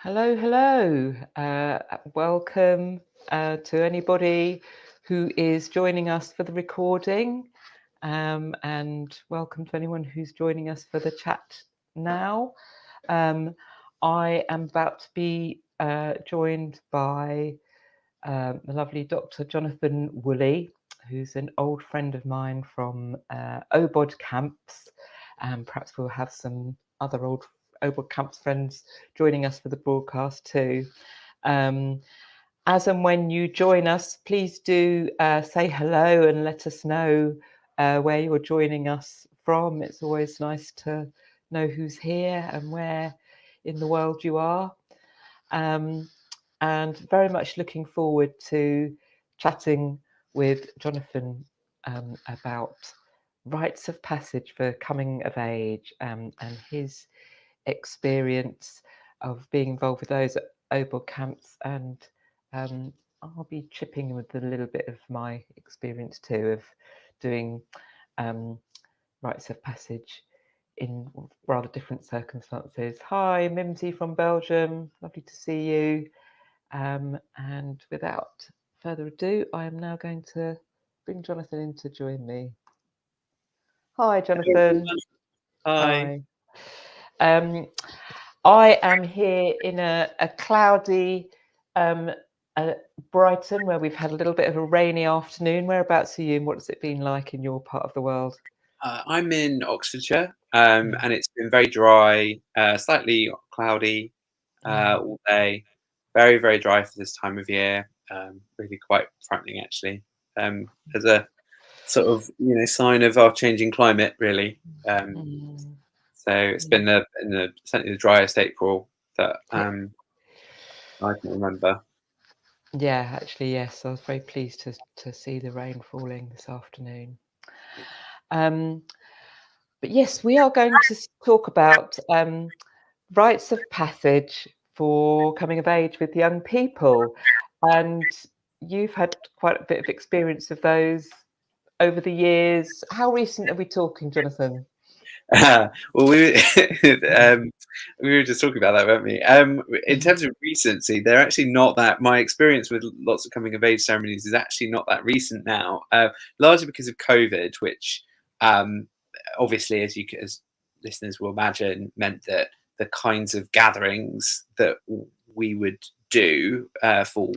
Hello, hello. Welcome to anybody who is joining us for the recording, and welcome to anyone who's joining us for the chat now. I am about to be joined by the lovely Dr. Jonathan Woolley, who's an old friend of mine from OBOD camps, and perhaps we'll have some other old OBOD camps friends joining us for the broadcast too. As and when you join us, please do say hello and let us know where you're joining us from. It's always nice to know who's here and where in the world you are. And very much looking forward to chatting with Jonathan about rites of passage for coming of age, and his experience of being involved with those at OBOD camps. And I'll be chipping in with a little bit of my experience too of doing rites of passage in rather different circumstances. Hi, Mimsy from Belgium, lovely to see you. And without further ado, I am now going to bring Jonathan in to join me. Hi, Jonathan. Hi. I am here in a cloudy Brighton, where we've had a little bit of a rainy afternoon. Whereabouts are you, and what's it been like in your part of the world? I'm in Oxfordshire, and it's been very dry, slightly cloudy all day. Very, very dry for this time of year. Really quite frightening, actually, as a sort of sign of our changing climate, really. So it's been certainly the driest April that I can remember. Yeah, actually, yes. I was very pleased to see the rain falling this afternoon. But yes, we are going to talk about rites of passage for coming of age with young people. And you've had quite a bit of experience of those over the years. How recent are we talking, Jonathan? Well, we were just talking about that, weren't we? In terms of recency, they're actually not that. My experience with lots of coming of age ceremonies is actually not that recent now, largely because of COVID, which obviously, as listeners will imagine, meant that the kinds of gatherings that we would do for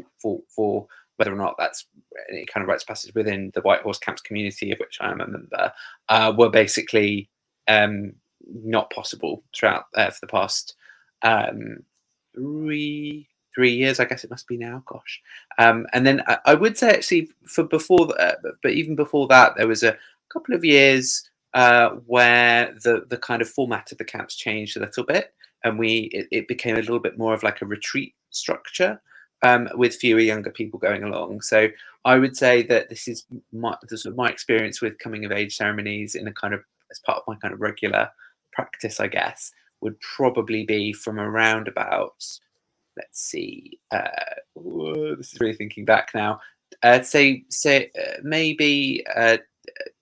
whether or not that's any kind of rites of passage within the White Horse Camps community, of which I am a member, were basically not possible throughout for the past 3 years, I guess it must be now. Gosh, and then I would say actually for before, but even before that, there was a couple of years where the kind of format of the camps changed a little bit, and it became a little bit more of like a retreat structure. With fewer younger people going along. So I would say that this is my experience with coming of age ceremonies in a kind of as part of my kind of regular practice, I guess, would probably be from around about, let's see, this is really thinking back now, say maybe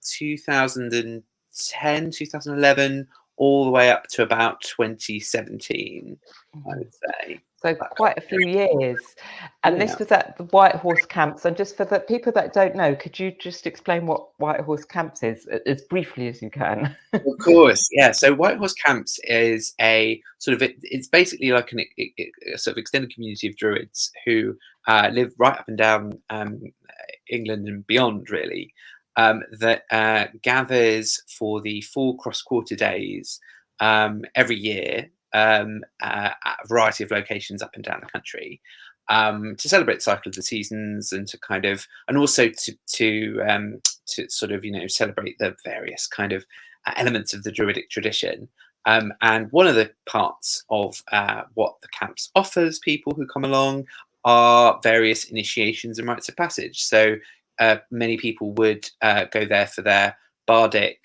2010, 2011, all the way up to about 2017, I would say. So quite a few years. And this was at the White Horse Camps. And just for the people that don't know, could you just explain what White Horse Camps is as briefly as you can? Of course, yeah. So White Horse Camps is a sort of it's basically like a sort of extended community of druids who live right up and down England and beyond, really. That gathers for the 4 cross-quarter days every year at a variety of locations up and down the country to celebrate the cycle of the seasons and to kind of, and also to sort of celebrate the various kind of elements of the druidic tradition. And one of the parts of what the camps offers people who come along are various initiations and rites of passage. So many people would go there for their bardic,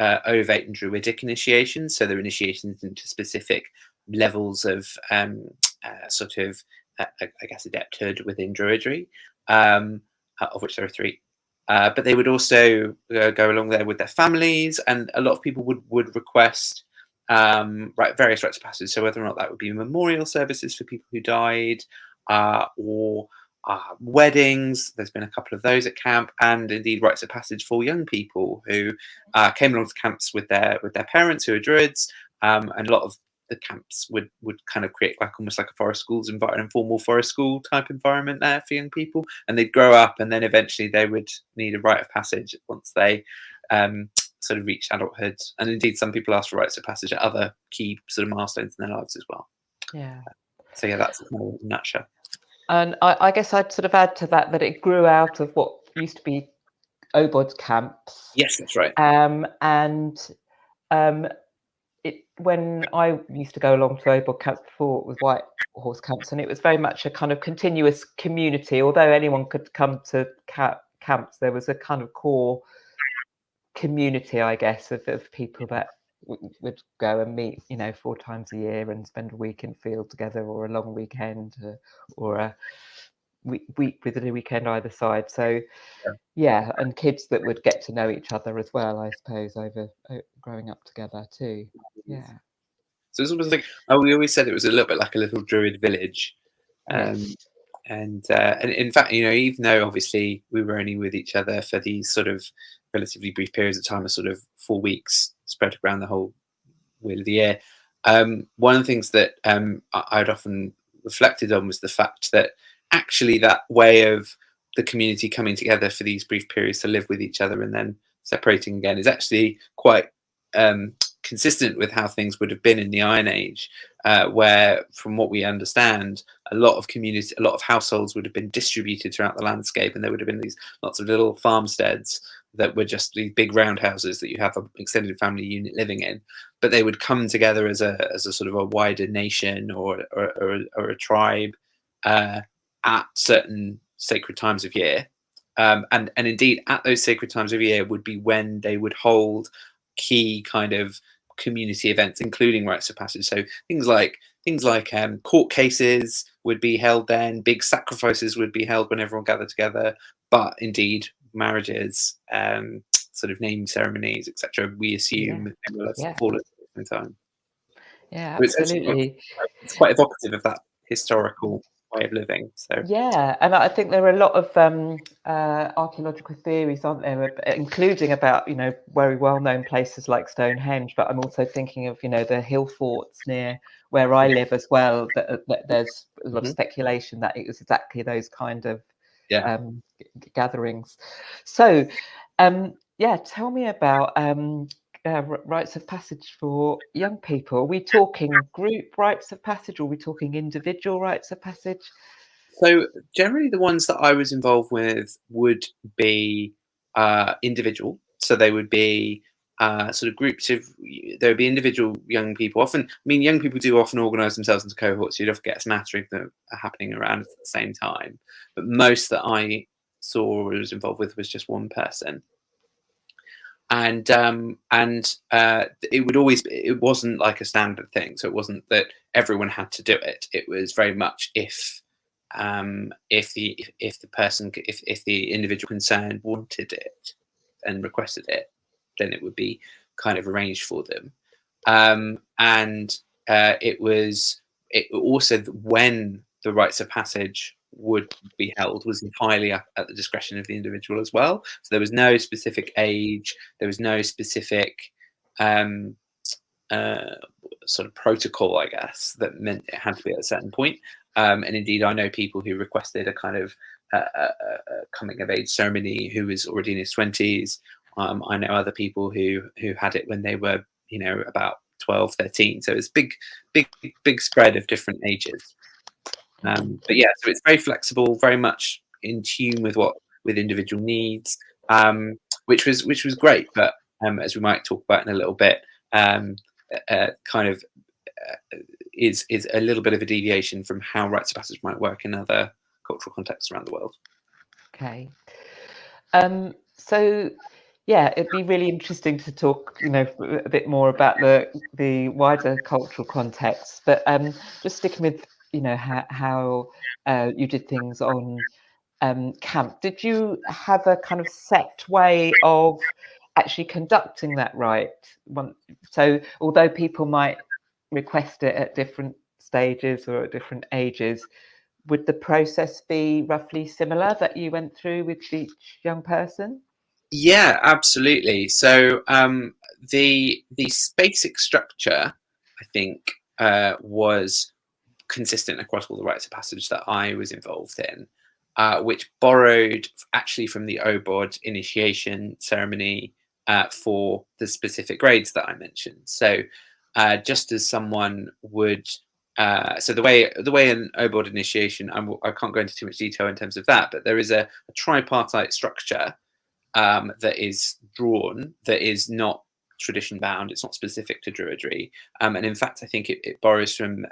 ovate, and druidic initiations. So they're initiations into specific levels of sort of, I guess, adepthood within druidry, of which there are 3. But they would also go along there with their families, and a lot of people would request various rites of passage. So whether or not that would be memorial services for people who died, or weddings. There's been a couple of those at camp, and indeed rites of passage for young people who came along to camps with their parents who are druids. And a lot of the camps would kind of create almost like a forest schools environment, an informal forest school type environment there for young people, and they'd grow up, and then eventually they would need a rite of passage once they sort of reached adulthood. And indeed, some people ask for rites of passage at other key sort of milestones in their lives as well. Yeah. So yeah, that's kind of a nutshell. And I guess I'd sort of add to that it grew out of what used to be obod camps. Yes, that's right. When I used to go along to obod camps before, it was white horse camps, and it was very much a kind of continuous community. Although anyone could come to camps, there was a kind of core community, I guess, of people that would go and meet, 4 times a year and spend a week in field together, or a long weekend, or a week with a weekend either side. So yeah, and kids that would get to know each other as well, I suppose, over growing up together too. Yeah. So it's almost like, we always said it was a little bit like a little druid village. Yes. And in fact, even though obviously we were only with each other for these sort of relatively brief periods of time, of sort of 4 weeks spread around the whole wheel of the year, one of the things that I'd often reflected on was the fact that actually that way of the community coming together for these brief periods to live with each other and then separating again is actually quite consistent with how things would have been in the Iron Age, where, from what we understand, a lot of households would have been distributed throughout the landscape, and there would have been these lots of little farmsteads that were just these big round houses that you have an extended family unit living in, but they would come together as a sort of a wider nation or a tribe at certain sacred times of year. And indeed, at those sacred times of year would be when they would hold key kind of community events, including rites of passage. So things like court cases would be held then. Big sacrifices would be held when everyone gathered together. But indeed, marriages, sort of naming ceremonies, etc., we assume they will fall at the same time. Yeah, So absolutely. It's quite evocative of that historical way of living. So yeah, and I think there are a lot of archaeological theories, aren't there, including about very well-known places like Stonehenge. But I'm also thinking of the hill forts near where I live as well. That there's a lot of speculation that it was exactly those kind of gatherings. So, tell me about rites of passage for young people. Are we talking group rites of passage, or are we talking individual rites of passage? So generally, the ones that I was involved with would be individual. So they would be sort of groups of. There would be individual young people. Often, young people do often organise themselves into cohorts. So you'd often get a smattering of them happening around at the same time. But most that I saw or was involved with was just one person. And it wasn't like a standard thing. So it wasn't that everyone had to do it. It was very much if the individual concerned wanted it and requested it, then it would be kind of arranged for them. It also, when the rites of passage would be held, was entirely up at the discretion of the individual as well. So there was no specific age, there was no specific sort of protocol, I guess, that meant it had to be at a certain point. And indeed, I know people who requested a kind of coming of age ceremony who was already in his 20s. I know other people who had it when they were, about 12, 13. So it's big spread of different ages. But yeah, so it's very flexible, very much in tune with individual needs, which was great. But as we might talk about in a little bit, is a little bit of a deviation from how rites of passage might work in other cultural contexts around the world. Okay. So yeah, it'd be really interesting to talk, a bit more about the wider cultural context. But just sticking with, how you did things on camp. Did you have a kind of set way of actually conducting that rite. So although people might request it at different stages or at different ages, would the process be roughly similar that you went through with each young person? Yeah, absolutely. So the basic structure, I think, was consistent across all the rites of passage that I was involved in, which borrowed actually from the OBOD initiation ceremony for the specific grades that I mentioned. So just as someone would, so the way an OBOD initiation, I can't go into too much detail in terms of that, but there is a tripartite structure that is drawn, that is not tradition bound. It's not specific to Druidry, and in fact, I think it borrows from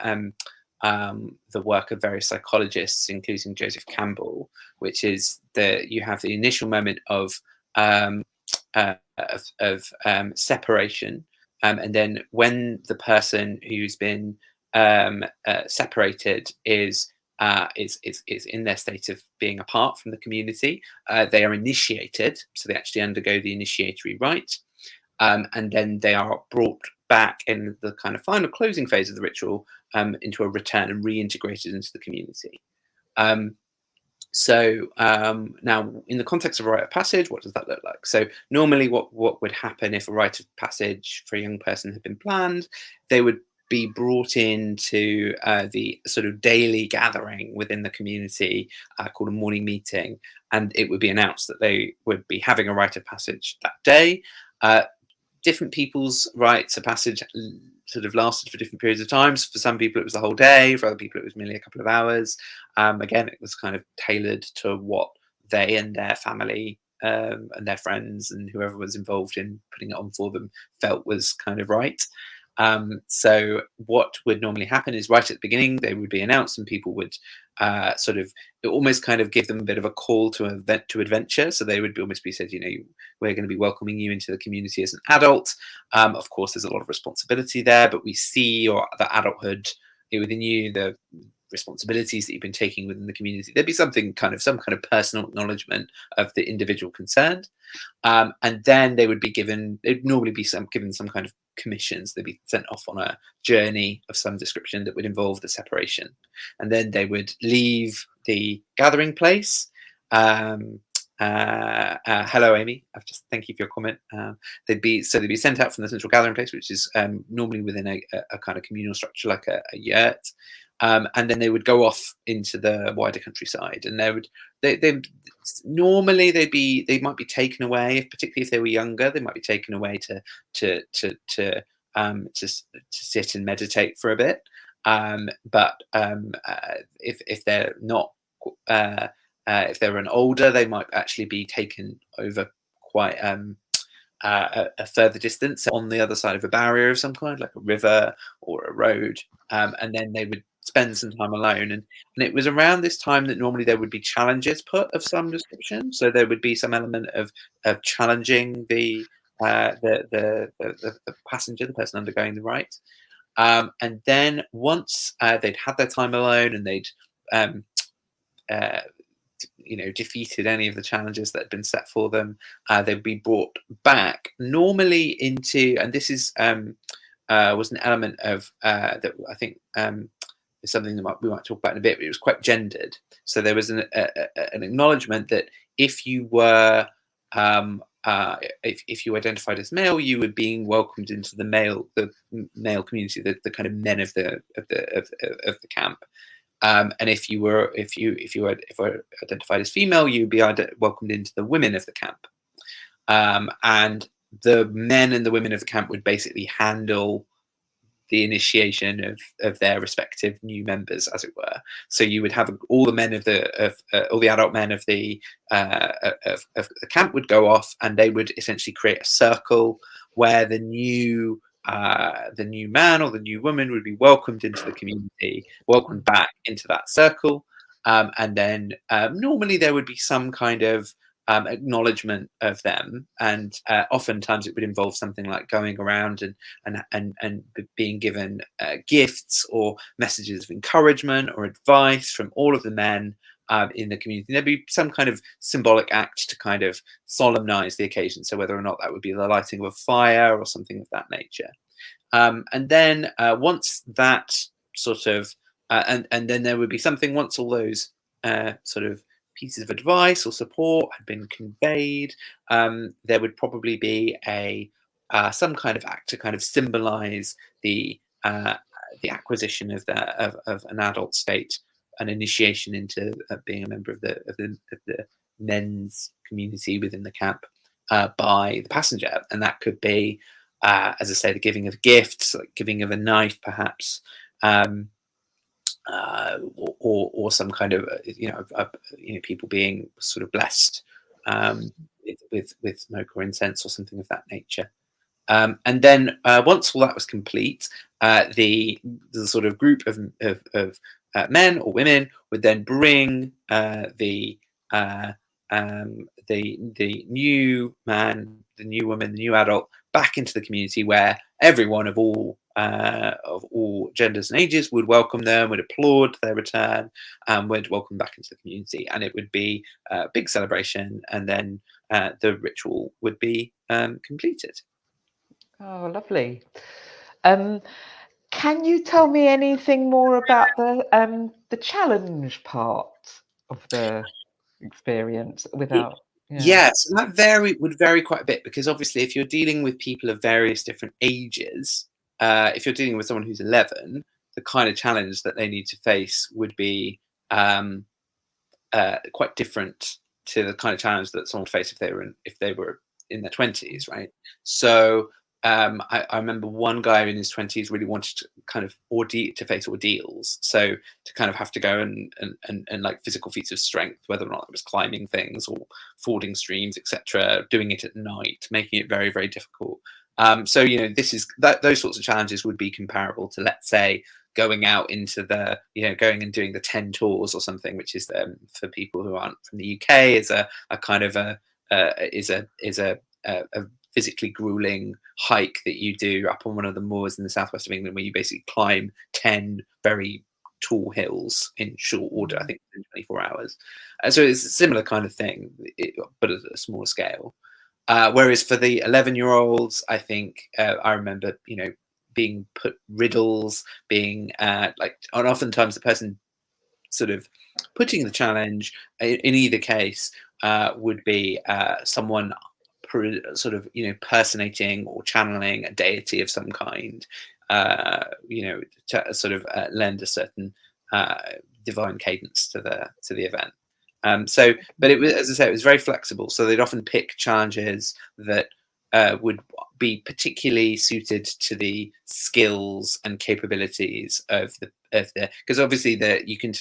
the work of various psychologists, including Joseph Campbell, which is that you have the initial moment of separation, and then when the person who's been separated is in their state of being apart from the community, they are initiated, so they actually undergo the initiatory rite, and then they are brought back in the kind of final closing phase of the ritual into a return and reintegrated into the community. Now, in the context of a rite of passage, what does that look like? So normally what would happen if a rite of passage for a young person had been planned, they would be brought into the sort of daily gathering within the community called a morning meeting, and it would be announced that they would be having a rite of passage that day. Different people's rites of passage sort of lasted for different periods of times. For some people, it was the whole day. For other people, it was merely a couple of hours. Again, it was kind of tailored to what they and their family and their friends and whoever was involved in putting it on for them felt was kind of right. So what would normally happen is right at the beginning, they would be announced and people would sort of almost kind of give them a bit of a call to adventure. So they would almost be said, we're going to be welcoming you into the community as an adult. Of course, there's a lot of responsibility there, but we see the adulthood within you, the responsibilities that you've been taking within the community. There'd be some kind of personal acknowledgement of the individual concerned. And then they'd normally be given some kind of commissions. They'd be sent off on a journey of some description that would involve the separation. And then they would leave the gathering place. Hello, Amy. Thank you for your comment. They'd be sent out from the central gathering place, which is normally within a kind of communal structure like a yurt. And then they would go off into the wider countryside, and they might be taken away, particularly if they were younger. They might be taken away to sit and meditate for a bit. But if they're not, if they're an older, they might actually be taken over quite a further distance on the other side of a barrier of some kind, like a river or a road, and then they would spend some time alone. And it was around this time that normally there would be challenges put of some description. So there would be some element of challenging the passenger, the person undergoing the rite. And then once they'd had their time alone and they'd defeated any of the challenges that had been set for them, they'd be brought back normally into, and this is was an element of that I think is something that we might talk about in a bit, but it was quite gendered. So there was an acknowledgement that if you were if you identified as male, you were being welcomed into the male community, the kind of men of the camp. And if you were identified as female, you'd be welcomed into the women of the camp. And the men and the women of the camp would basically handle the initiation of their respective new members, as it were. So you would have all the men all the adult men of the camp would go off, and they would essentially create a circle where the new man or the new woman would be welcomed into the community, welcomed back into that circle, and then normally there would be some kind of acknowledgement of them, and oftentimes it would involve something like going around and being given gifts or messages of encouragement or advice from all of the men in the community. There'd be some kind of symbolic act to kind of solemnize the occasion. So whether or not that would be the lighting of a fire or something of that nature. And then once that sort of, and then there would be something once all those sort of pieces of advice or support had been conveyed, there would probably be a some kind of act to kind of symbolize the acquisition of an adult state, an initiation into being a member of the men's community within the camp by the passenger, and that could be, as I say, the giving of gifts, like giving of a knife, perhaps, or some kind of people being sort of blessed with smoke or incense or something of that nature. And then once all that was complete, the sort of group of men or women would then bring the new man, the new woman, the new adult back into the community, where everyone of all genders and ages would welcome them, would applaud their return, and would welcome back into the community. And it would be a big celebration, and then the ritual would be completed. Oh, lovely. Can you tell me anything more about the challenge part of the experience without? Yes, and that would vary quite a bit, because obviously if you're dealing with people of various different ages, if you're dealing with someone who's 11, the kind of challenge that they need to face would be quite different to the kind of challenge that someone would face if they were in their 20s, right? So I remember one guy in his 20s really wanted to kind of face ordeals, so to kind of have to go and like physical feats of strength, whether or not it was climbing things or fording streams, etc., doing it at night, making it very, very difficult. So those sorts of challenges would be comparable to, let's say, going out into going and doing the 10 tours or something, which is for people who aren't from the UK, is a kind of a physically grueling hike that you do up on one of the moors in the southwest of England, where you basically climb 10 very tall hills in short order, I think in 24 hours. So it's a similar kind of thing, but at a smaller scale. Whereas for the 11-year-olds, I think I remember, being put riddles, being and oftentimes the person sort of putting the challenge in either case would be someone sort of personating or channeling a deity of some kind, to sort of lend a certain divine cadence to the event. But it was, as I say, it was very flexible. So they'd often pick challenges that would be particularly suited to the skills and capabilities of the because obviously you can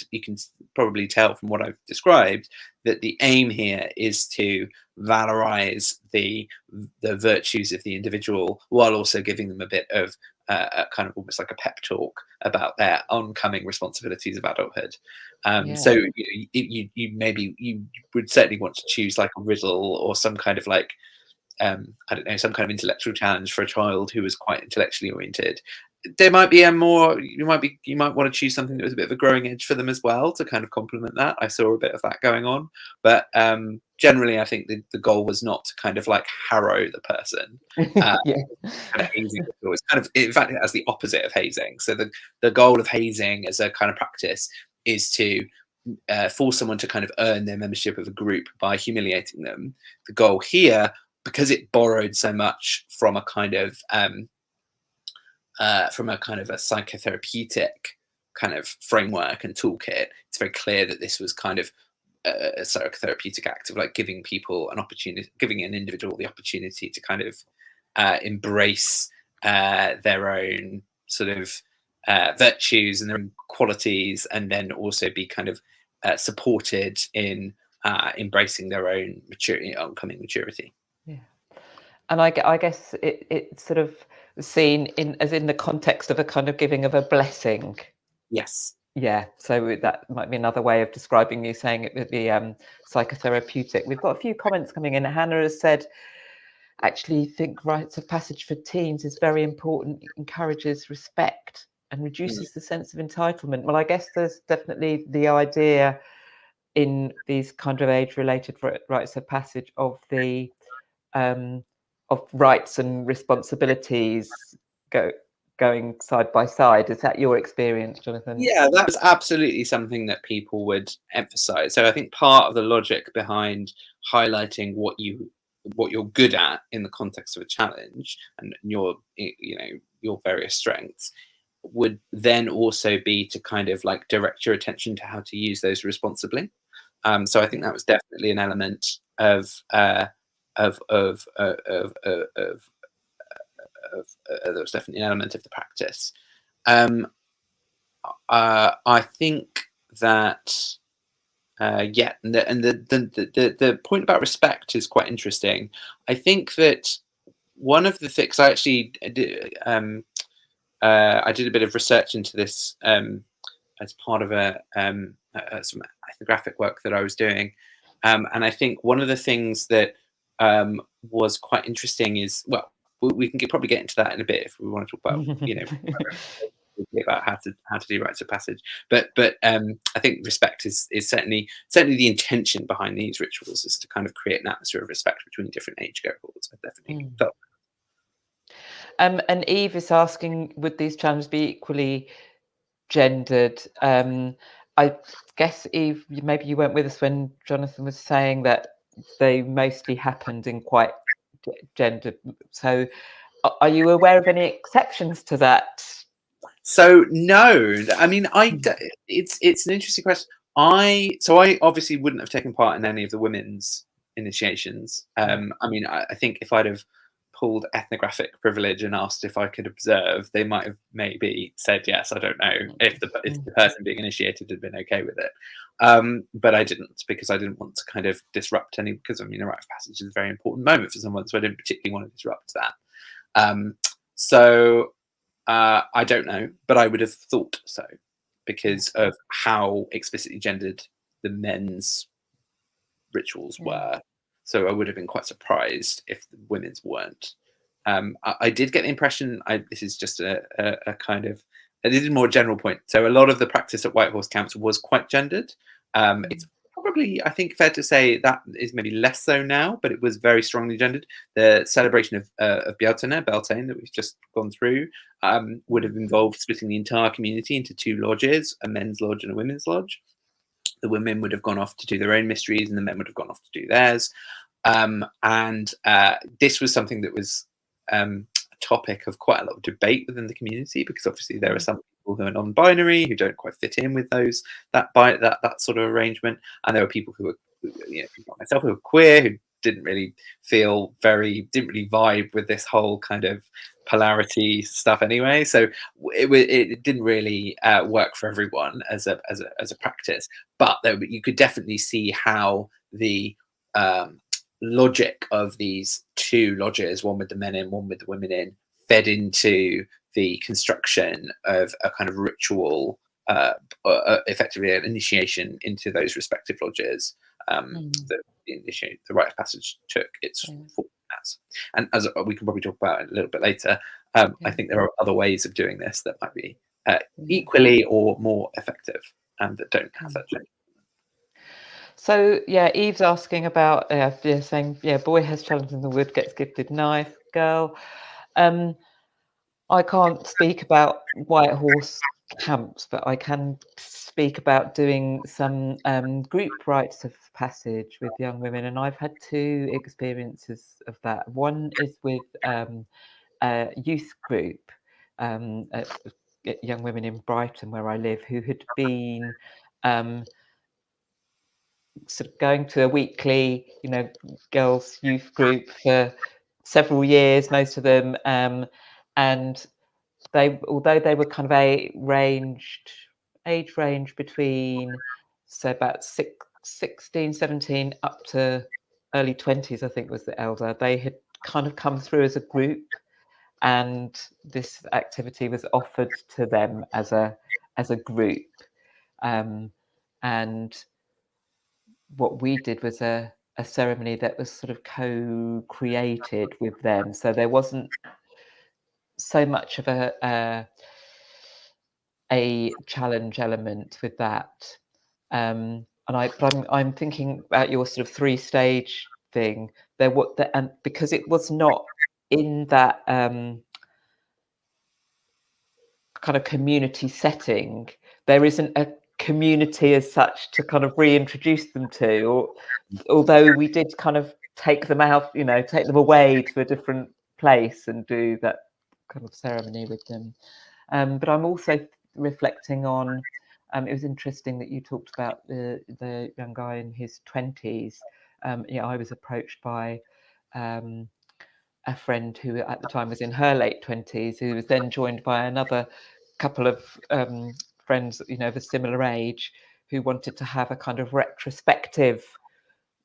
probably tell from what I've described that the aim here is to valorize the virtues of the individual, while also giving them a bit of a kind of almost like a pep talk about their oncoming responsibilities of adulthood. So you would certainly want to choose like a riddle or some kind of like I don't know, some kind of intellectual challenge for a child who was quite intellectually oriented. There might be you might want to choose something that was a bit of a growing edge for them as well, to kind of complement that. I saw a bit of that going on, but generally I think the goal was not to kind of like harrow the person. Kind of hazing was kind of, in fact, as the opposite of hazing. So the goal of hazing as a kind of practice is to force someone to kind of earn their membership of a group by humiliating them. The goal here, because it borrowed so much from a kind of a psychotherapeutic kind of framework and toolkit, it's very clear that this was kind of a psychotherapeutic act of like giving people an opportunity, giving an individual the opportunity to kind of embrace their own sort of virtues and their own qualities, and then also be kind of supported in embracing their own oncoming maturity. Yeah, and I guess it's sort of seen as in the context of a kind of giving of a blessing. Yes. Yeah, so that might be another way of describing you saying it would be psychotherapeutic. We've got a few comments coming in. Hannah has said, actually think rites of passage for teens is very important, encourages respect and reduces the sense of entitlement. Well, I guess there's definitely the idea in these kind of age-related rites of passage of the of rights and responsibilities going side by side. Is that your experience, Jonathan? Yeah, that was absolutely something that people would emphasize. So I think part of the logic behind highlighting what you're good at in the context of a challenge and your your various strengths would then also be to kind of like direct your attention to how to use those responsibly. So I think that was definitely an element of that was definitely an element of the practice. I think that yeah, and the point about respect is quite interesting. I think that one of the things I actually did, I did a bit of research into this as part of some ethnographic work that I was doing, and I think one of the things that was quite interesting is, well, we can probably get into that in a bit if we want to talk about about how to do rites of passage, but I think respect is certainly the intention behind these rituals is to kind of create an atmosphere of respect between different age cohorts. I definitely felt. And Eve is asking, would these challenges be equally gendered? I guess, Eve, maybe you weren't with us when Jonathan was saying that they mostly happened in quite gendered. So are you aware of any exceptions to that? So no, I mean, it's an interesting question. I obviously wouldn't have taken part in any of the women's initiations. I mean, I think if I'd have pulled ethnographic privilege and asked if I could observe, they might have maybe said yes. I don't know if the person being initiated had been okay with it, but I didn't, because I didn't want to kind of disrupt any. Because I mean, a rite of passage is a very important moment for someone, so I didn't particularly want to disrupt that. So I don't know, but I would have thought so because of how explicitly gendered the men's rituals were. So I would have been quite surprised if the women's weren't. I did get the impression, this is just a kind of, this is a more general point. So a lot of the practice at White Horse camps was quite gendered. It's probably, I think, fair to say that is maybe less so now, but it was very strongly gendered. The celebration of Beltane that we've just gone through would have involved splitting the entire community into two lodges, a men's lodge and a women's lodge. The women would have gone off to do their own mysteries and the men would have gone off to do theirs. And this was something that was a topic of quite a lot of debate within the community, because obviously there are some people who are non-binary who don't quite fit in with that sort of arrangement, and there were people who were, people like myself, who were queer, who didn't really vibe with this whole kind of polarity stuff anyway. So it didn't really work for everyone as a practice, but you could definitely see how the logic of these two lodges, one with the men in, one with the women in, fed into the construction of a kind of ritual, effectively an initiation into those respective lodges that the rite of passage took its form as. And as we can probably talk about a little bit later, I think there are other ways of doing this that might be equally or more effective and that don't have that change. So yeah, Eve's asking about saying boy has challenge in the wood, gets gifted knife, girl. I can't speak about White Horse camps, but I can speak about doing some group rites of passage with young women, and I've had two experiences of that. One is with a youth group, young women in Brighton, where I live, who had been sort of going to a weekly, girls' youth group for several years, most of them, and although they were kind of age range between, so about 16, 17 up to early 20s, I think was the elder, they had kind of come through as a group, and this activity was offered to them as a group, and what we did was a ceremony that was sort of co-created with them, so there wasn't so much of a challenge element with that. I'm thinking about your sort of 3-stage thing. And because it was not in that kind of community setting, there isn't a community as such to kind of reintroduce them to, or although we did kind of take them out, take them away to a different place and do that kind of ceremony with them. But I'm also reflecting on, it was interesting that you talked about the young guy in his 20s. I was approached by a friend who at the time was in her late 20s, who was then joined by another couple of friends, of a similar age, who wanted to have a kind of retrospective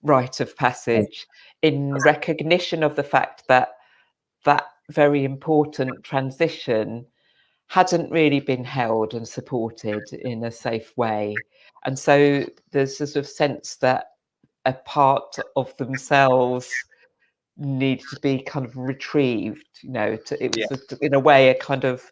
rite of passage in recognition of the fact that that very important transition hadn't really been held and supported in a safe way. And so there's a sort of sense that a part of themselves needed to be kind of retrieved, it was in a way a kind of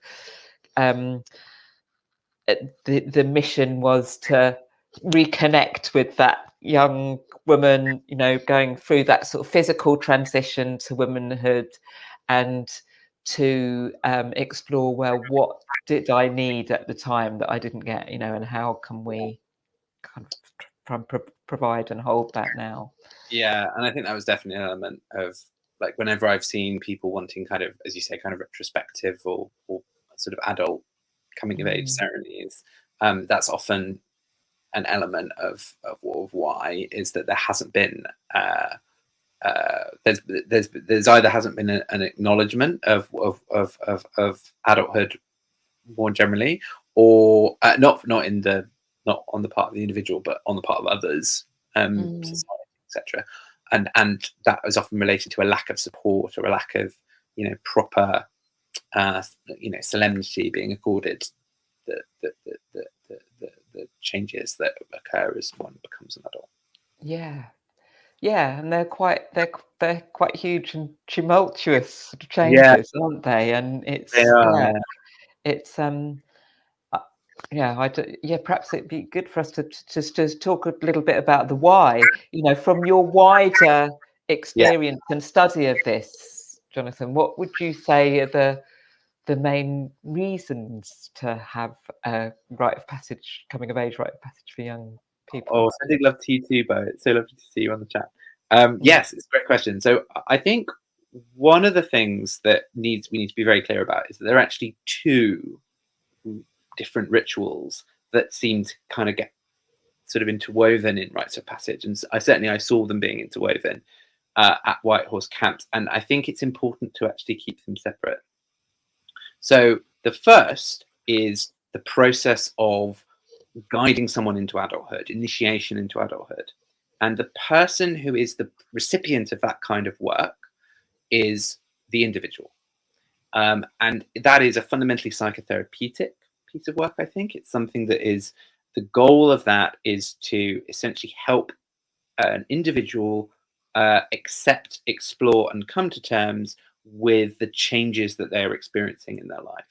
the mission was to reconnect with that young woman, going through that sort of physical transition to womanhood, and to explore, well, what did I need at the time that I didn't get, and how can we kind of provide and hold that now? Yeah, and I think that was definitely an element of, like, whenever I've seen people wanting kind of, as you say, kind of retrospective or sort of adult coming of age ceremonies, that's often an element of why is that there hasn't been there's either hasn't been an acknowledgement of adulthood more generally, or not on the part of the individual, but on the part of others, society, etc. And that is often related to a lack of support or a lack of proper solemnity being accorded the changes that occur as one becomes an adult. Yeah, and they're quite huge and tumultuous sort of changes, aren't they? And They are. it's perhaps it'd be good for us to just talk a little bit about the why, from your wider experience and study of this, Jonathan. What would you say are the main reasons to have a rite of passage, coming of age rite of passage for young people? Oh, sending love to you too, Bo. It's so lovely to see you on the chat. Yes, it's a great question. So I think one of the things that we need to be very clear about is that there are actually two different rituals that seem to kind of get sort of interwoven in rites of passage, and I saw them being interwoven at Whitehorse camps, and I think it's important to actually keep them separate. So the first is the process of guiding someone into adulthood, initiation into adulthood. And the person who is the recipient of that kind of work is the individual. And that is a fundamentally psychotherapeutic piece of work, I think. It's something that is, the goal of that is to essentially help an individual accept, explore, and come to terms with the changes that they're experiencing in their life.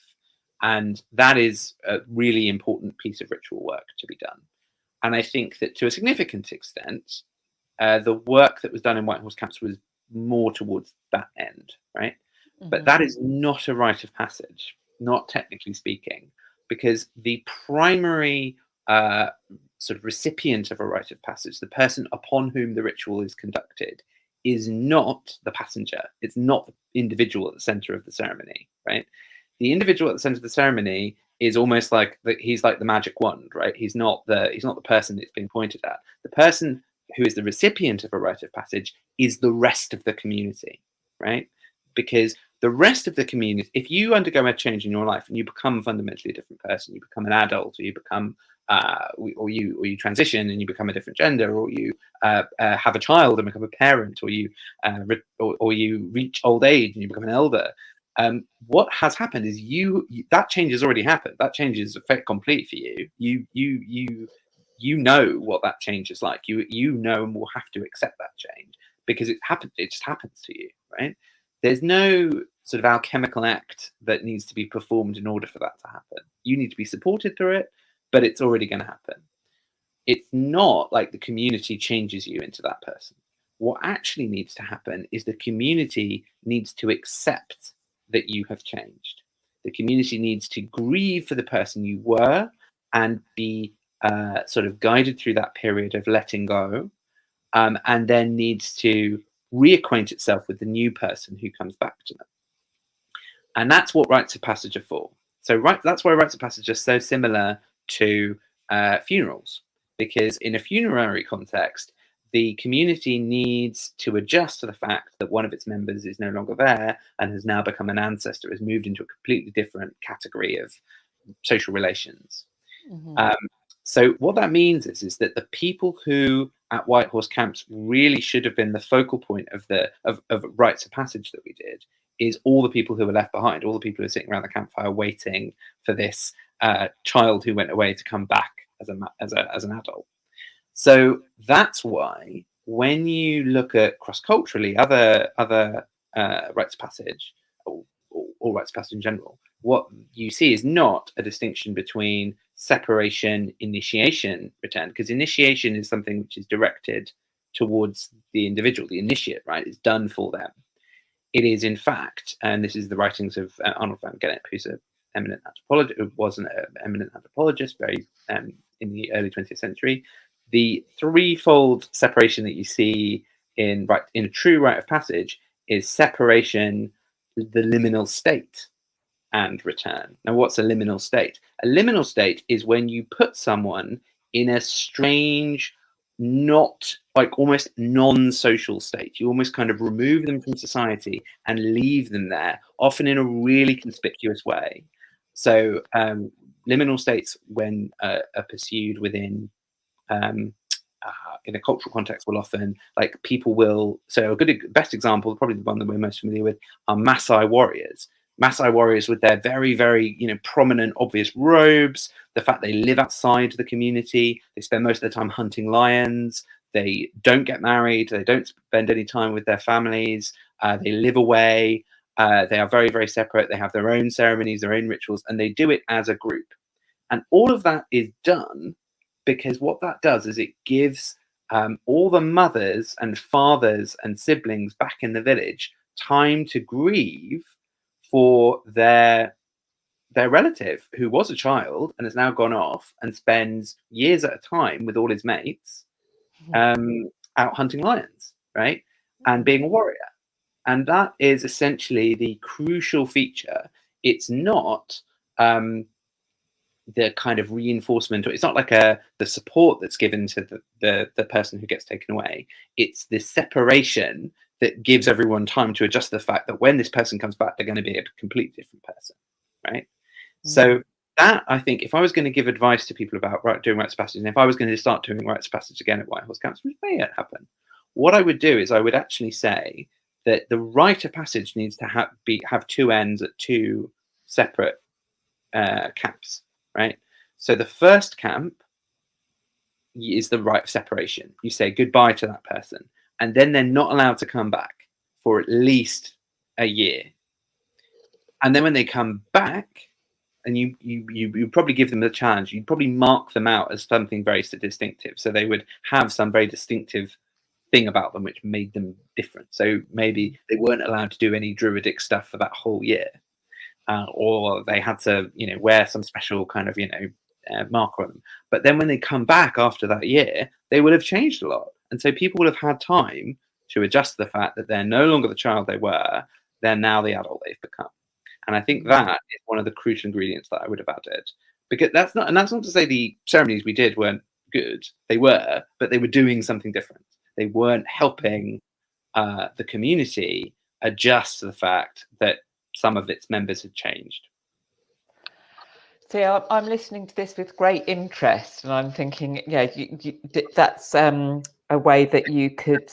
And that is a really important piece of ritual work to be done. And I think that to a significant extent, the work that was done in Whitehorse camps was more towards that end, right? But that is not a rite of passage, not technically speaking, because the primary sort of recipient of a rite of passage, the person upon whom the ritual is conducted, is not the passenger. It's not the individual at the center of the ceremony, right? The individual at the center of the ceremony is almost like he's like the magic wand, right? He's not the person that's being pointed at. The person who is the recipient of a rite of passage is the rest of the community, right? Because the rest of the community, if you undergo a change in your life and you become fundamentally a different person, you become an adult, or you become or you transition and you become a different gender, or you have a child and become a parent, or you reach old age and you become an elder, what has happened is that change has already happened. That change is effect complete for you. You know what that change is like. You know and will have to accept that change because it happened. It just happens to you, right? There's no sort of alchemical act that needs to be performed in order for that to happen. You need to be supported through it, but it's already going to happen. It's not like the community changes you into that person. What actually needs to happen is the community needs to accept that you have changed. The community needs to grieve for the person you were and be sort of guided through that period of letting go, and then needs to reacquaint itself with the new person who comes back to them. And that's what rites of passage are for. So that's why rites of passage are so similar to funerals, because in a funerary context, the community needs to adjust to the fact that one of its members is no longer there and has now become an ancestor, has moved into a completely different category of social relations. So what that means is that the people who at White Horse Camps really should have been the focal point of rites of passage that we did is all the people who were left behind, all the people who are sitting around the campfire waiting for this child who went away to come back as an adult. So that's why when you look at cross-culturally other rites of passage or rites of passage in general, what you see is not a distinction between separation, initiation, return, because initiation is something which is directed towards the individual, the initiate, right? It's done for them. It is, in fact, and this is the writings of Arnold van Gennep, who's an eminent anthropologist, who was an eminent anthropologist, very in the early 20th century. The threefold separation that you see in a true rite of passage is separation, the liminal state, and return. Now, what's a liminal state? A liminal state is when you put someone in a strange, not like almost non-social state. You almost kind of remove them from society and leave them there, often in a really conspicuous way. So liminal states, when are pursued within in a cultural context, will often, like, people will, so best example, probably the one that we're most familiar with, are Maasai warriors. Maasai warriors with their very, very, prominent, obvious robes, the fact they live outside the community, they spend most of their time hunting lions, they don't get married, they don't spend any time with their families, they live away, they are very, very separate, they have their own ceremonies, their own rituals, and they do it as a group. And all of that is done because what that does is it gives all the mothers and fathers and siblings back in the village time to grieve for their relative who was a child and has now gone off and spends years at a time with all his mates out hunting lions, right? And being a warrior. And that is essentially the crucial feature. It's not the kind of reinforcement, or it's not like the support that's given to the person who gets taken away. It's the separation that gives everyone time to adjust to the fact that when this person comes back, they're going to be a completely different person, right? So that, I think, if I was going to give advice to people about doing rites of passage, and if I was going to start doing rites of passage again at White Horse Camps, which may yet happen, what I would do is I would actually say that the rite of passage needs to have two ends at two separate camps, right? So the first camp is the rite of separation. You say goodbye to that person, and then they're not allowed to come back for at least a year. And then when they come back, and you probably give them the challenge, you'd probably mark them out as something very distinctive. So they would have some very distinctive thing about them which made them different. So maybe they weren't allowed to do any druidic stuff for that whole year, or they had to, wear some special kind of, marker on them. But then when they come back after that year, they will have changed a lot. And so people will have had time to adjust to the fact that they're no longer the child they were, they're now the adult they've become. And I think that is one of the crucial ingredients that I would have added. Because that's not to say the ceremonies we did weren't good. They were, but they were doing something different. They weren't helping the community adjust to the fact that some of its members had changed. See, I'm listening to this with great interest, and I'm thinking, yeah, that's a way that you could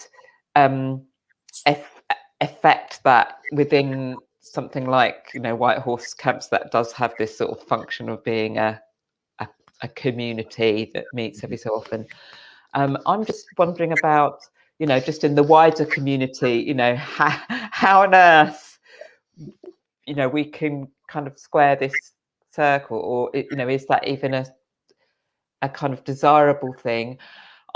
affect that within something like, White Horse Camps that does have this sort of function of being a community that meets every so often. I'm just wondering about, just in the wider community, how on earth, we can kind of square this circle, or is that even a kind of desirable thing.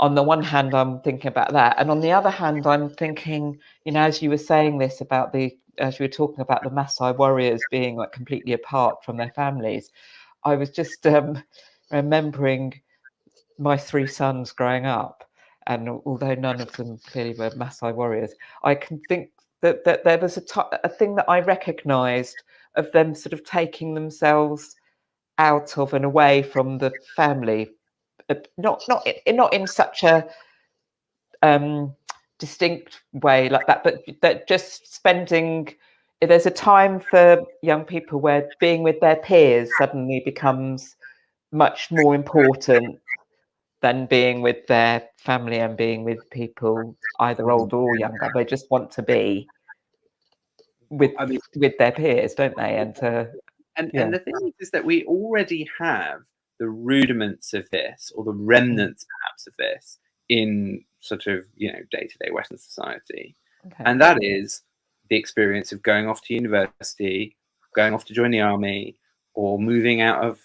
On the one hand, I'm thinking about that, and on the other hand, I'm thinking, you know, as you were saying this about as you were talking about the Maasai warriors being like completely apart from their families, I was just remembering my 3 sons growing up, and although none of them clearly were Maasai warriors, I can think that there was a thing that I recognised of them sort of taking themselves out of and away from the family, not in such a distinct way like that, but that just spending. There's a time for young people where being with their peers suddenly becomes much more important than being with their family and being with people either old or younger. They just want to be with I mean, with their peers, don't they? And and the thing is that we already have the rudiments of this, or the remnants perhaps of this, in sort of, you know, day-to-day Western society. Okay. And that is the experience of going off to university, going off to join the army, or moving out.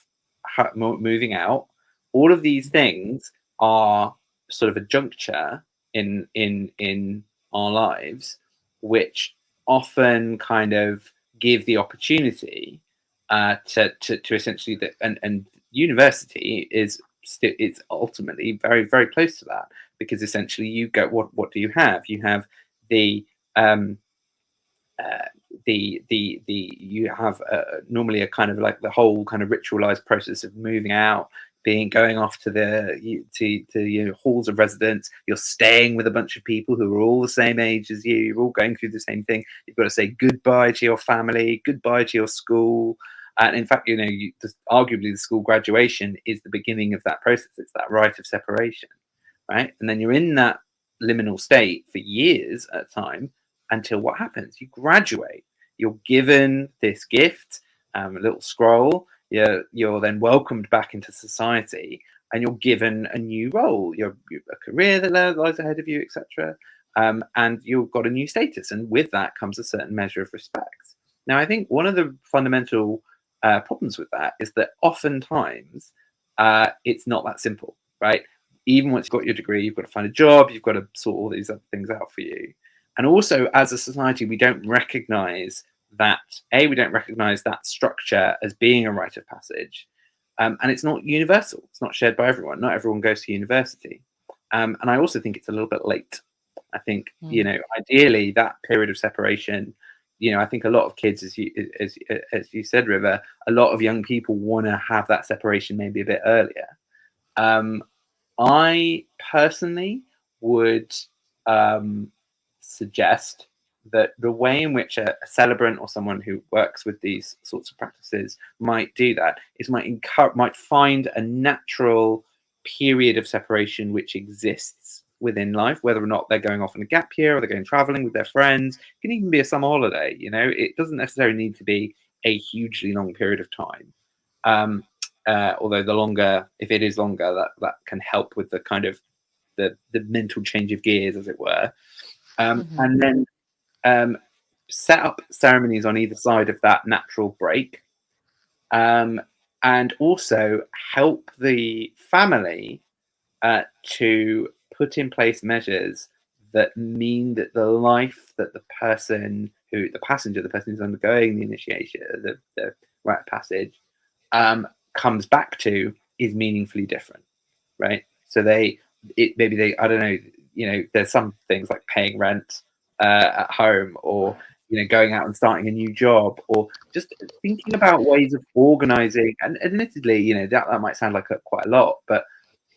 All of these things are sort of a juncture in our lives, which often kind of give the opportunity to essentially and university is still, it's ultimately very, very close to that, because essentially you go, what do you have? You have the you have normally a kind of like the whole kind of ritualized process of moving out, going off to the halls of residence. You're staying with a bunch of people who are all the same age as you. You're all going through the same thing. You've got to say goodbye to your family, goodbye to your school. And in fact, you know, arguably the school graduation is the beginning of that process. It's that rite of separation, right? And then you're in that liminal state for years at a time, until what happens? You graduate. You're given this gift, a little scroll. You're then welcomed back into society, and you're given a new role. You're a career that lies ahead of you, etc. And you've got a new status, and with that comes a certain measure of respect. Now, I think one of the fundamental problems with that is that oftentimes it's not that simple, right? Even once you've got your degree, you've got to find a job, you've got to sort all these other things out for you. And also, as a society, we don't recognize that, we don't recognize that structure as being a rite of passage. And it's not universal. It's not shared by everyone. Not everyone goes to university. And I also think it's a little bit late. I think, you know, ideally that period of separation, you know, I think a lot of kids, as you said, River, a lot of young people want to have that separation maybe a bit earlier. I personally would suggest that the way in which a celebrant or someone who works with these sorts of practices might do that is might find a natural period of separation which exists within life, whether or not they're going off on a gap year or they're going traveling with their friends. It can even be a summer holiday. You know, it doesn't necessarily need to be a hugely long period of time. Although the longer, if it is longer, that can help with the kind of the mental change of gears, as it were. And then set up ceremonies on either side of that natural break, and also help the family to put in place measures that mean that the life that the person who's undergoing the initiation, the rite of passage, comes back to is meaningfully different, right? So I don't know, you know, there's some things like paying rent at home, or, you know, going out and starting a new job, or just thinking about ways of organizing. And admittedly, you know, that might sound like quite a lot, but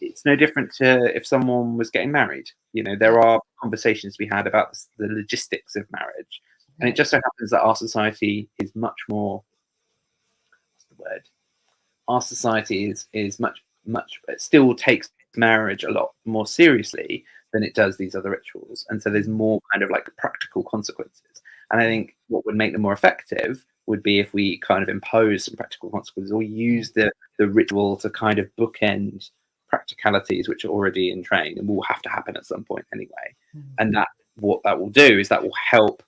it's no different to if someone was getting married. You know, there are conversations to be had about the logistics of marriage. And it just so happens that our society is much more, what's the word? Our society is much, it still takes marriage a lot more seriously than it does these other rituals. And so there's more kind of like practical consequences. And I think what would make them more effective would be if we kind of impose some practical consequences, or use the ritual to kind of bookend practicalities which are already in train and will have to happen at some point anyway. And that, what that will do is that will help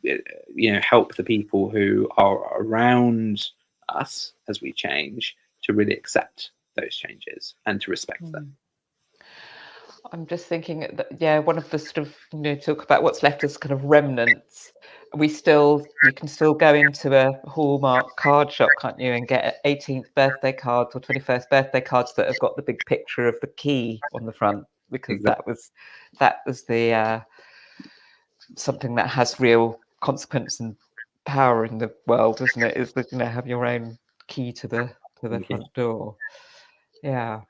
you know, help the people who are around us as we change to really accept those changes and to respect them. I'm just thinking that, yeah, one of the sort of, talk about what's left as kind of remnants. You can still go into a Hallmark card shop, can't you, and get 18th birthday cards or 21st birthday cards that have got the big picture of the key on the front, because Exactly. that was the something that has real consequence and power in the world, isn't it? Is that, have your own key to the front door. Yeah.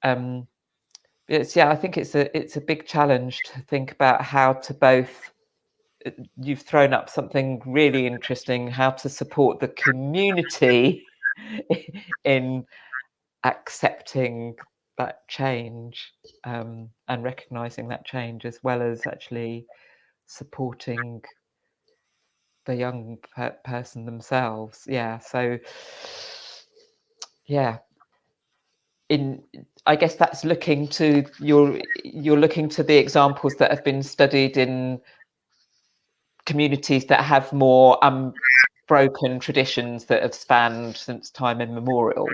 I think it's a big challenge to think about how to both. You've thrown up something really interesting, how to support the community in accepting that change, and recognizing that change, as well as actually supporting the young person themselves. Yeah. So, yeah. I guess that's looking to you're looking to the examples that have been studied in communities that have more broken traditions that have spanned since time immemorial.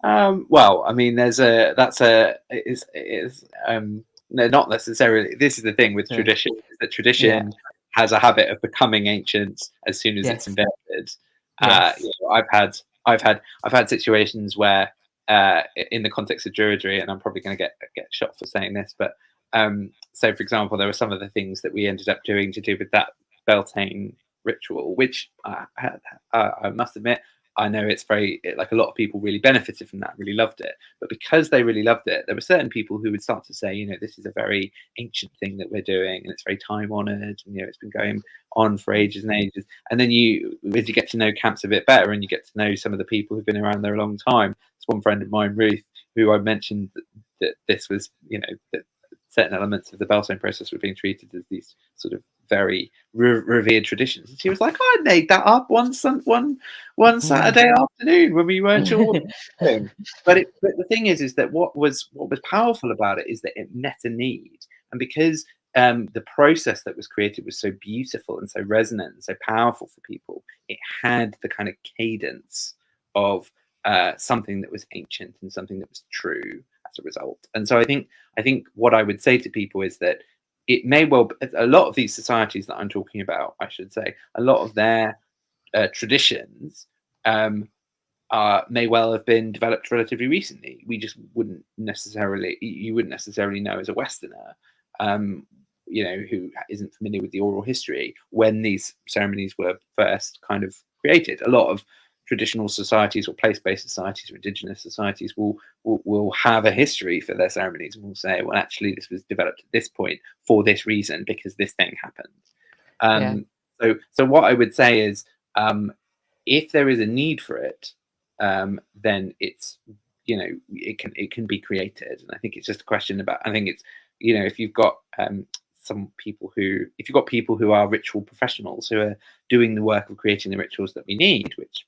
Well, I mean, no, not necessarily. This is the thing with tradition, is that tradition has a habit of becoming ancient as soon as it's invented. I've had situations where, in the context of Druidry, and I'm probably going to get shot for saying this, but so for example, there were some of the things that we ended up doing to do with that Beltane ritual, which I must admit, I know it's like a lot of people really benefited from that, really loved it. But because they really loved it, there were certain people who would start to say, this is a very ancient thing that we're doing, and it's very time honored, and it's been going on for ages and ages. And then as you get to know camps a bit better, and you get to know some of the people who've been around there a long time. There's one friend of mine, Ruth, who I mentioned that this was, that certain elements of the Beltane process were being treated as these sort of very revered traditions. And she was like, I made that up one Saturday afternoon when we weren't sure what we were doing. But the thing is that what was powerful about it is that it met a need. And because the process that was created was so beautiful and so resonant and so powerful for people, it had the kind of cadence of something that was ancient and something that was true as a result. And so I think what I would say to people is that it may well, a lot of these societies that I'm talking about, I should say, a lot of their traditions may well have been developed relatively recently. We just you wouldn't necessarily know as a Westerner, who isn't familiar with the oral history, when these ceremonies were first kind of created. A lot of traditional societies or place-based societies or indigenous societies will have a history for their ceremonies, and will say, well, actually this was developed at this point for this reason because this thing happened. So what I would say is, if there is a need for it, then it's, it can be created. And I think it's just a question about, I think it's, if you've got if you've got people who are ritual professionals who are doing the work of creating the rituals that we need, which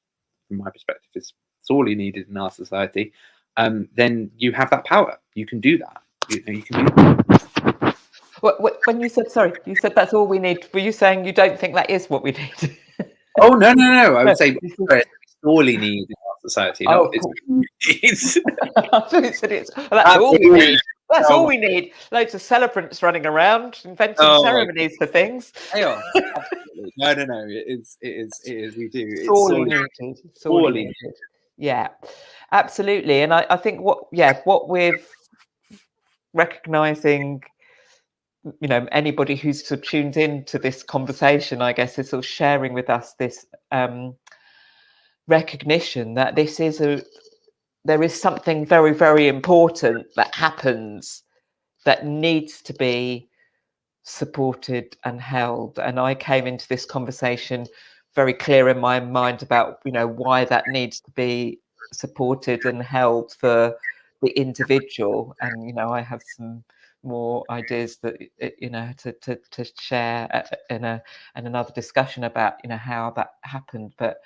from my perspective is sorely needed in our society, then you have that power. You can do that. You can do that. When you said that's all we need, were you saying you don't think that is what we need? Oh, no. I would say sorely need in our society. It's that's all we need. That's all we need. Loads of celebrants running around, inventing ceremonies for things. Absolutely. No. It is. We do. It's sorely needed. Yeah, absolutely. And I think what we're recognizing, anybody who's sort of tuned into this conversation, I guess, is sort of sharing with us this recognition that there is something very, very important that happens that needs to be supported and held. And I came into this conversation very clear in my mind about, why that needs to be supported and held for the individual. And, I have some more ideas that, to share in another discussion about, how that happened. But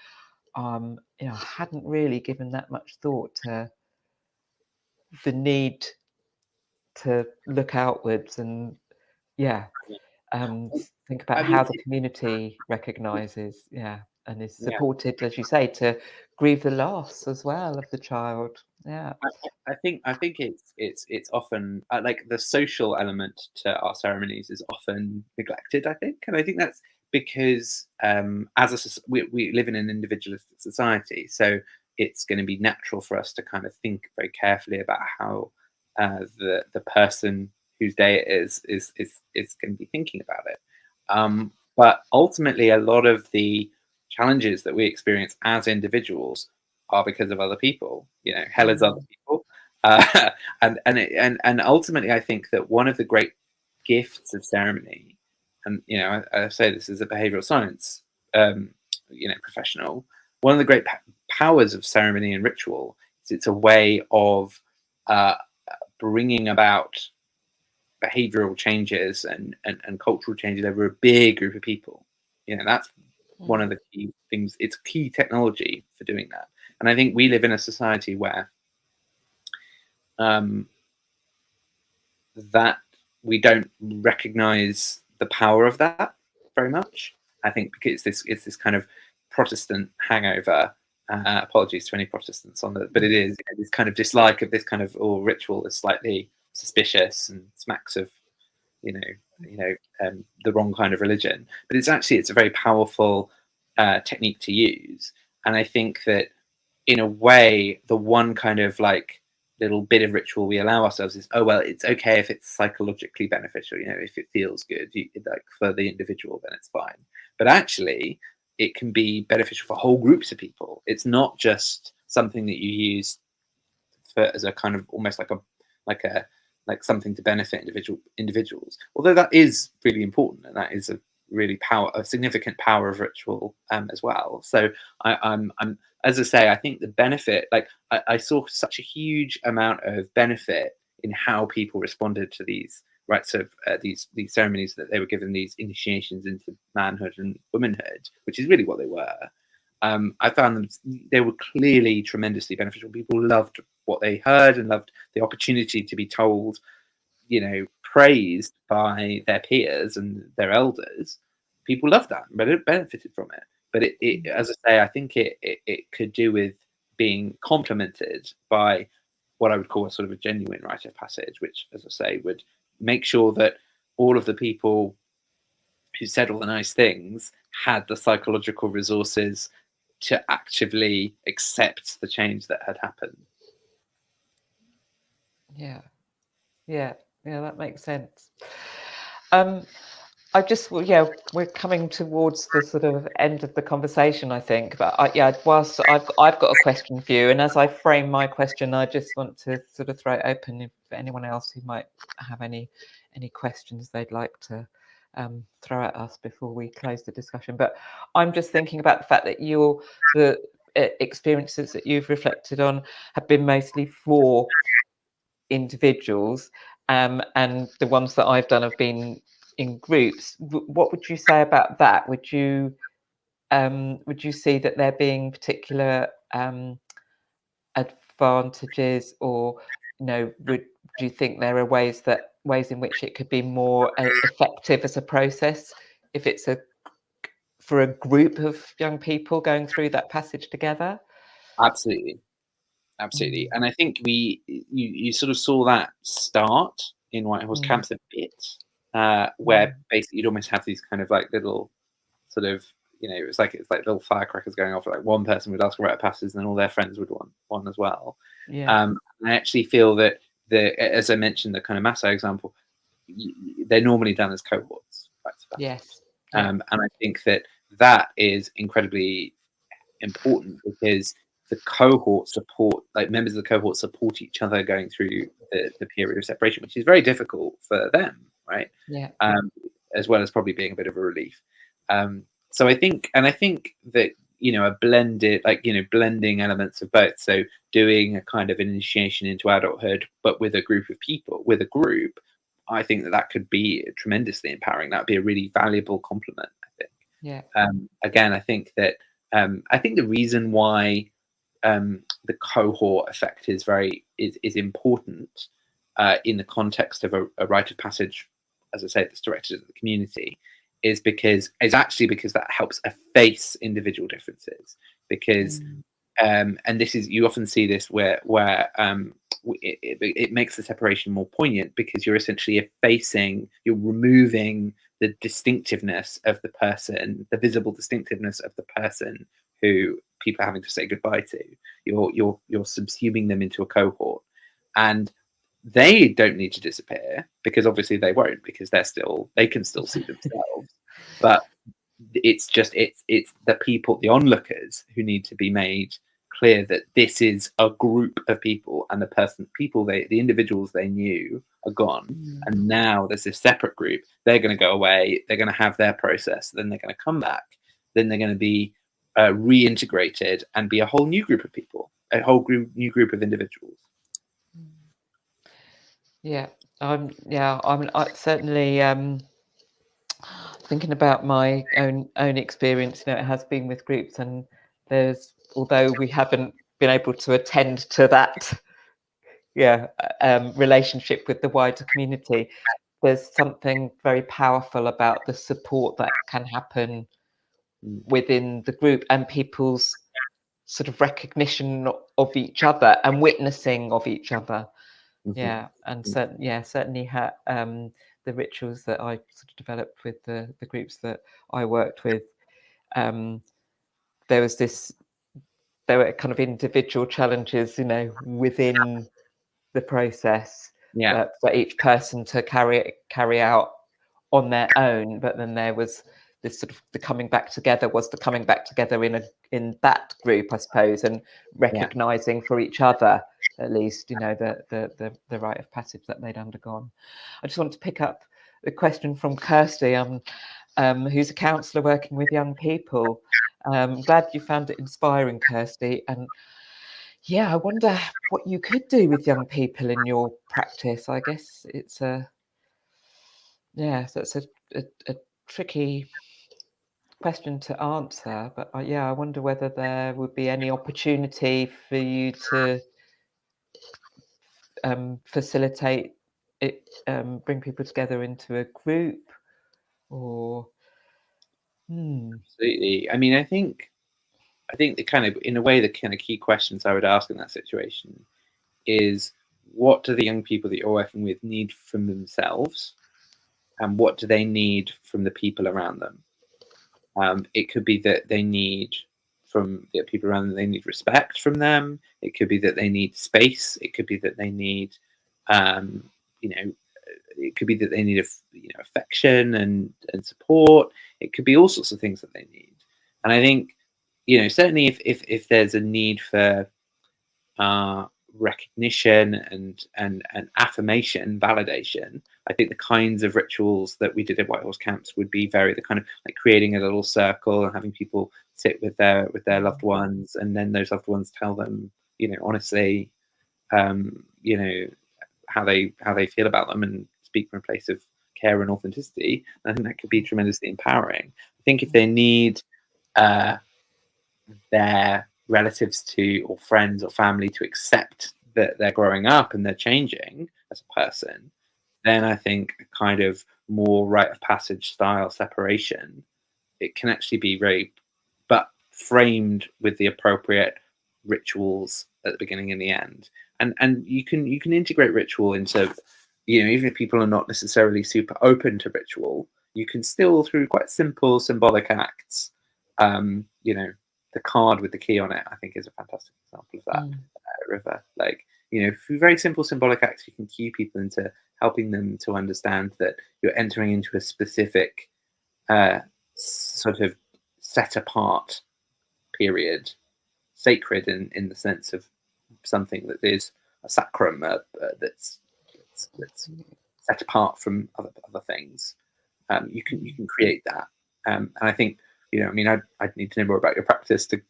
I hadn't really given that much thought to the need to look outwards and think about how the community recognizes and is Yeah. supported, as you say, to grieve the loss as well of the child. Yeah. I think it's often like the social element to our ceremonies is often neglected. I think, and I think that's because we live in an individualistic society, so it's going to be natural for us to kind of think very carefully about how the person whose day it is going to be thinking about it. But ultimately, a lot of the challenges that we experience as individuals are because of other people. You know, hell is other Mm. people, and ultimately, I think that one of the great gifts of ceremony, and I say this as a behavioral science, professional. One of the great powers of ceremony and ritual is it's a way of uh, bringing about behavioral changes and cultural changes over a big group of people. That's one Mm. of the key things. It's key technology for doing that. And I think we live in a society where um, that we don't recognize the power of that very much. I think because it's this kind of Protestant hangover. Apologies to any Protestants on that, but it is this kind of dislike of this kind of ritual is slightly suspicious and smacks of you know, the wrong kind of religion. But it's a very powerful technique to use, and I think that in a way, the one kind of like little bit of ritual we allow ourselves is, oh well, it's okay if it's psychologically beneficial. If it feels good, like for the individual, then it's fine. But actually, it can be beneficial for whole groups of people. It's not just something that you use as a kind of almost like a like something to benefit individuals. Although that is really important, and that is a significant power of ritual as well. So I'm as I say, I think the benefit, like I saw such a huge amount of benefit in how people responded to these rites of these ceremonies, that they were given these initiations into manhood and womanhood, which is really what they were. I found they were clearly tremendously beneficial. People loved what they heard and loved the opportunity to be told, praised by their peers and their elders. People loved that, but it benefited from it. But as I say, I think it could do with being complemented by what I would call a sort of a genuine rite of passage, which, as I say, would make sure that all of the people who said all the nice things had the psychological resources to actively accept the change that had happened. Yeah. Yeah. Yeah. That makes sense. Um, we're coming towards the sort of end of the conversation, I think. But whilst I've got a question for you, and as I frame my question, I just want to sort of throw it open if anyone else who might have any questions they'd like to throw at us before we close the discussion. But I'm just thinking about the fact that the experiences that you've reflected on have been mostly for individuals, and the ones that I've done have been in groups. What would you say about that? Would you see that there being particular advantages, or do you think there are ways in which it could be more effective as a process if it's for a group of young people going through that passage together? Absolutely. Absolutely. Mm. And I think you sort of saw that start in Whitehorse Mm. camps a bit, Mm. where basically you'd almost have these kind of like little sort of, it's like little firecrackers going off. Like one person would ask for rite of passage, and then all their friends would want one as well. Yeah. I actually feel that as I mentioned, the kind of Masso example, they're normally done as cohorts, rites of passage. Yes. Yeah. And I think that is incredibly important, because the cohort support, like members of the cohort support each other going through the period of separation, which is very difficult for them, right? Yeah. As well as probably being a bit of a relief. So I think that a blended, blending elements of both. So doing a kind of an initiation into adulthood, but with a group of people, with a group, I think that could be tremendously empowering. That would be a really valuable complement, I think. Yeah. Again, I think the reason why the cohort effect is important in the context of a rite of passage, as I say, that's directed at the community, is actually because that helps efface individual differences. Because and this is, you often see this where it makes the separation more poignant, because you're essentially effacing, you're removing the distinctiveness of the person, the visible distinctiveness of the person who people are having to say goodbye to. You're subsuming them into a cohort, and they don't need to disappear, because obviously they won't, because they can still see themselves. But it's the people, the onlookers, who need to be made clear that this is a group of people, and the individuals they knew are gone, and now there's this separate group. They're going to go away, they're going to have their process, then they're going to come back, then they're going to be reintegrated and be a whole new group of people, new group of individuals. I'm certainly thinking about my own experience. It has been with groups, and although we haven't been able to attend to that relationship with the wider community, there's something very powerful about the support that can happen within the group, and people's sort of recognition of each other and witnessing of each other. And certainly the rituals that I sort of developed with the groups that I worked with, there were kind of individual challenges, within the process for each person to carry out on their own. But then there was this sort of the coming back together in that group, I suppose, and recognizing for each other, at least, the rite of passage that they'd undergone. I just want to pick up the question from Kirsty, who's a counsellor working with young people. I'm glad you found it inspiring, Kirsty. And I wonder what you could do with young people in your practice. I guess it's so it's a tricky question to answer, but I wonder whether there would be any opportunity for you to facilitate it, bring people together into a group, or Absolutely. I mean, I think the kind of, in a way, the kind of key questions I would ask in that situation is, what do the young people that you're working with need from themselves, and what do they need from the people around them? It could be that they need from the people around them, they need respect from them. It could be that they need space. It could be that they need, it could be that they need affection and support. It could be all sorts of things that they need. And I think, certainly if there's a need for recognition and affirmation, validation, I think the kinds of rituals that we did at White Horse Camps would be the kind of like creating a little circle and having people sit with their loved ones, and then those loved ones tell them, honestly, how they feel about them, and speak from a place of care and authenticity. And I think that could be tremendously empowering. I think if they need their relatives or friends or family to accept that they're growing up and they're changing as a person, then I think a kind of more rite of passage style separation, it can actually be but framed with the appropriate rituals at the beginning and the end. And you can integrate ritual into, even if people are not necessarily super open to ritual, you can still, through quite simple symbolic acts, the card with the key on it, I think, is a fantastic example of that. River, through very simple symbolic acts, you can cue people into helping them to understand that you're entering into a specific sort of set apart period, sacred in the sense of something that is a sacrum that's set apart from other things. You can create that, and I think, I'd need to know more about your practice to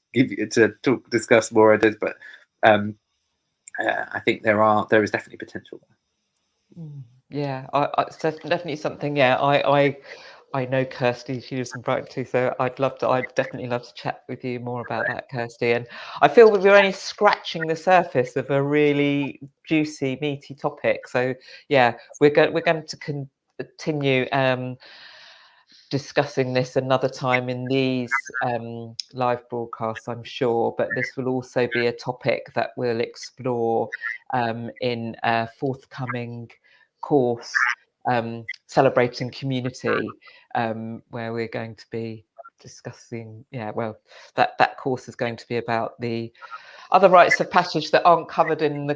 discuss more ideas, but I think there is definitely potential there. It's definitely something. I know Kirsty, she lives in Brighton too, so I'd definitely love to chat with you more about that, Kirsty. And I feel we're only scratching the surface of a really juicy, meaty topic. So we're going to continue discussing this another time in these live broadcasts, I'm sure, but this will also be a topic that we'll explore in a forthcoming course, Celebrating Community, where we're going to be discussing, that course is going to be about the other rites of passage that aren't covered in the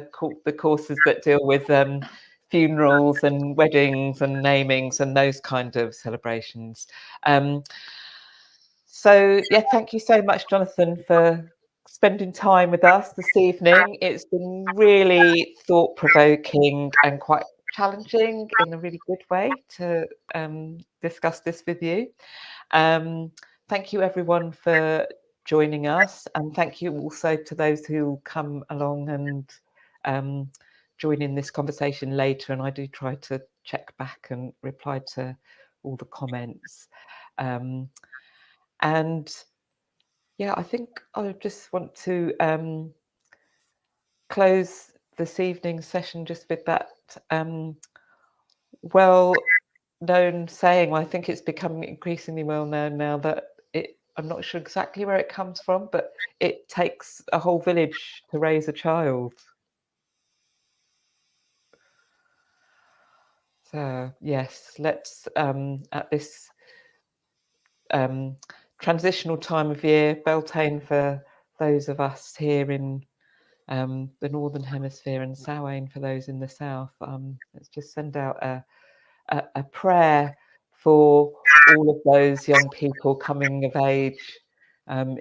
courses that deal with funerals and weddings and namings and those kind of celebrations. So yeah, thank you so much, Jonathan, for spending time with us this evening. It's been really thought-provoking and quite challenging in a really good way to discuss this with you. Thank you everyone for joining us, and thank you also to those who come along and join in this conversation later. And I do try to check back and reply to all the comments. And yeah, I think I just want to close this evening's session just with that well-known saying. I think it's becoming increasingly well-known now that I'm not sure exactly where it comes from, but it takes a whole village to raise a child. So yes, let's at this transitional time of year, Beltane for those of us here in the Northern Hemisphere and Samhain for those in the South. Let's just send out a prayer for all of those young people coming of age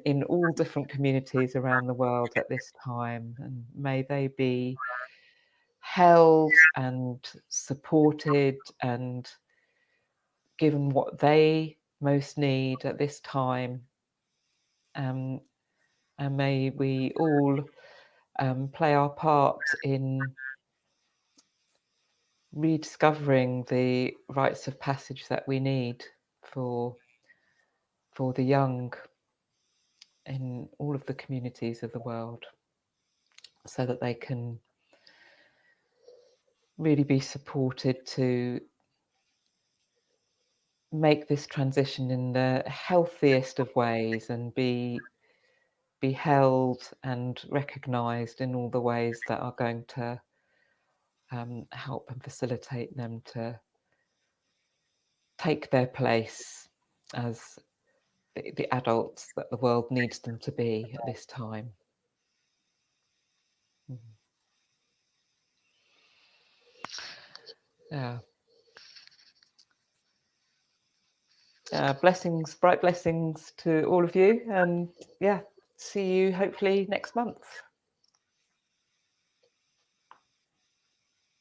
in all different communities around the world at this time, and may they be held and supported and given what they most need at this time. And may we all play our part in rediscovering the rites of passage that we need for the young in all of the communities of the world, so that they can really be supported to make this transition in the healthiest of ways and be held and recognised in all the ways that are going to help and facilitate them to take their place as the adults that the world needs them to be at this time. Yeah. Blessings, bright blessings to all of you, and yeah, see you hopefully next month.